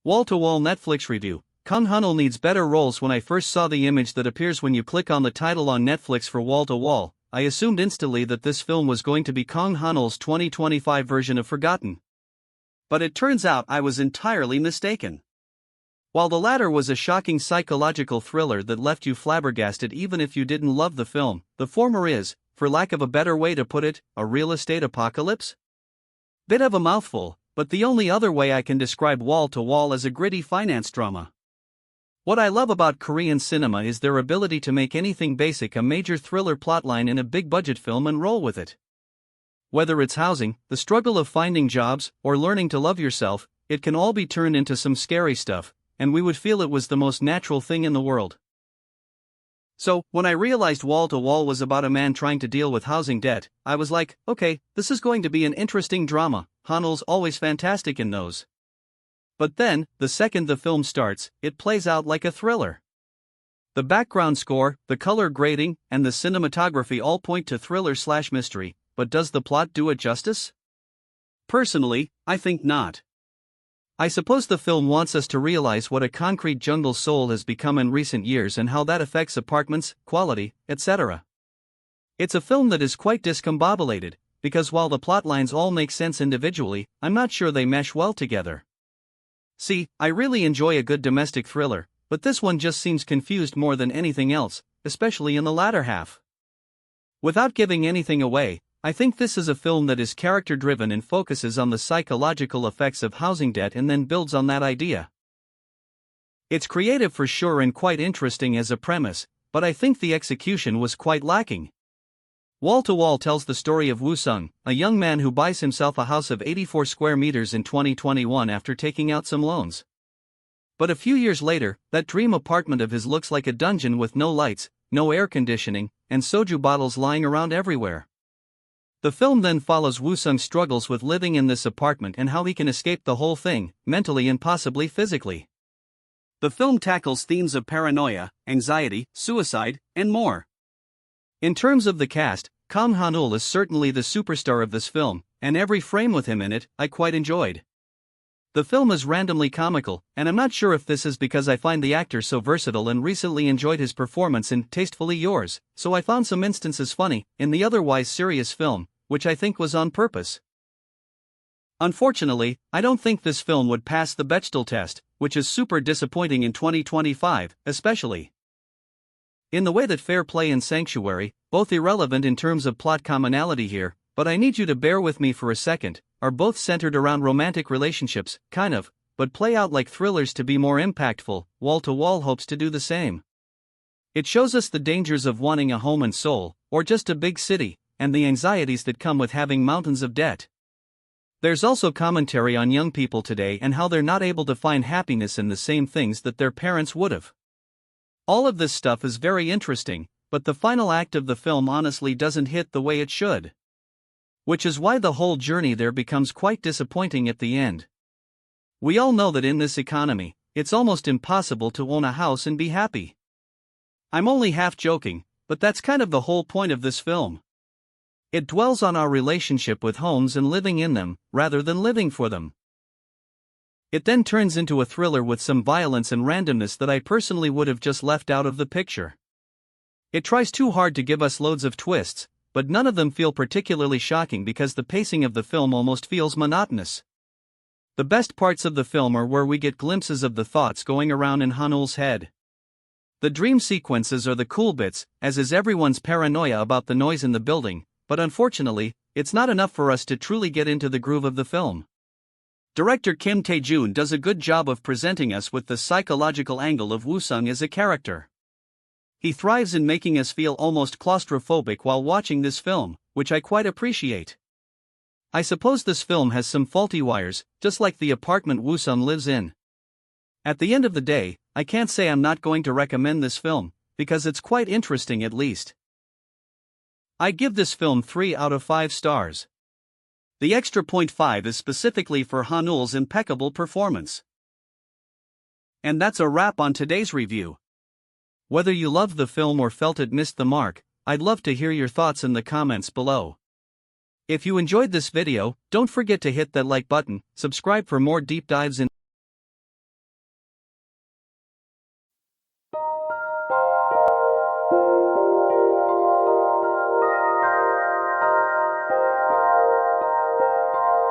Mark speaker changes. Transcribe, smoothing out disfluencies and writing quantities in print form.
Speaker 1: Wall-to-wall Netflix review. Kang Han-ul needs better roles. When I first saw the image that appears when you click on the title on Netflix for Wall-to-wall, I assumed instantly that this film was going to be Kang Han-ul's 2025 version of Forgotten. But it turns out I was entirely mistaken. While the latter was a shocking psychological thriller that left you flabbergasted even if you didn't love the film, the former is, for lack of a better way to put it, a real estate apocalypse? Bit of a mouthful, but the only other way I can describe Wall-to-wall as a gritty finance drama. What I love about Korean cinema is their ability to make anything basic a major thriller plotline in a big-budget film and roll with it. Whether it's housing, the struggle of finding jobs, or learning to love yourself, it can all be turned into some scary stuff, and we would feel it was the most natural thing in the world. So, when I realized Wall-to-wall was about a man trying to deal with housing debt, I was like, okay, this is going to be an interesting drama. Han-ul's always fantastic in those. But then, the second the film starts, it plays out like a thriller. The background score, the color grading, and the cinematography all point to thriller/mystery, but does the plot do it justice? Personally, I think not. I suppose the film wants us to realize what a concrete jungle Seoul has become in recent years and how that affects apartments, quality, etc. It's a film that is quite discombobulated, because while the plotlines all make sense individually, I'm not sure they mesh well together. See, I really enjoy a good domestic thriller, but this one just seems confused more than anything else, especially in the latter half. Without giving anything away, I think this is a film that is character-driven and focuses on the psychological effects of housing debt and then builds on that idea. It's creative for sure and quite interesting as a premise, but I think the execution was quite lacking. Wall-to-wall tells the story of Woo Sung, a young man who buys himself a house of 84 square meters in 2021 after taking out some loans. But a few years later, that dream apartment of his looks like a dungeon with no lights, no air conditioning, and soju bottles lying around everywhere. The film then follows Woo Sung's struggles with living in this apartment and how he can escape the whole thing, mentally and possibly physically. The film tackles themes of paranoia, anxiety, suicide, and more. In terms of the cast, Kang Han-ul is certainly the superstar of this film, and every frame with him in it, I quite enjoyed. The film is randomly comical, and I'm not sure if this is because I find the actor so versatile and recently enjoyed his performance in Tastefully Yours, so I found some instances funny in the otherwise serious film, which I think was on purpose. Unfortunately, I don't think this film would pass the Bechdel test, which is super disappointing in 2025, especially in the way that Fair Play and Sanctuary, both irrelevant in terms of plot commonality here, but I need you to bear with me for a second, are both centered around romantic relationships, kind of, but play out like thrillers to be more impactful. Wall-to-wall hopes to do the same. It shows us the dangers of wanting a home in Seoul, or just a big city, and the anxieties that come with having mountains of debt. There's also commentary on young people today and how they're not able to find happiness in the same things that their parents would have. All of this stuff is very interesting, but the final act of the film honestly doesn't hit the way it should. Which is why the whole journey there becomes quite disappointing at the end. We all know that in this economy, it's almost impossible to own a house and be happy. I'm only half joking, but that's kind of the whole point of this film. It dwells on our relationship with homes and living in them, rather than living for them. It then turns into a thriller with some violence and randomness that I personally would have just left out of the picture. It tries too hard to give us loads of twists, but none of them feel particularly shocking because the pacing of the film almost feels monotonous. The best parts of the film are where we get glimpses of the thoughts going around in Han-ul's head. The dream sequences are the cool bits, as is everyone's paranoia about the noise in the building, but unfortunately, it's not enough for us to truly get into the groove of the film. Director Kim Tae-joon does a good job of presenting us with the psychological angle of Woo Sung as a character. He thrives in making us feel almost claustrophobic while watching this film, which I quite appreciate. I suppose this film has some faulty wires, just like the apartment Woo Sung lives in. At the end of the day, I can't say I'm not going to recommend this film, because it's quite interesting at least. I give this film 3 out of 5 stars. The extra 0.5 is specifically for Han-ul's impeccable performance. And that's a wrap on today's review. Whether you loved the film or felt it missed the mark, I'd love to hear your thoughts in the comments below. If you enjoyed this video, don't forget to hit that like button, subscribe for more deep dives in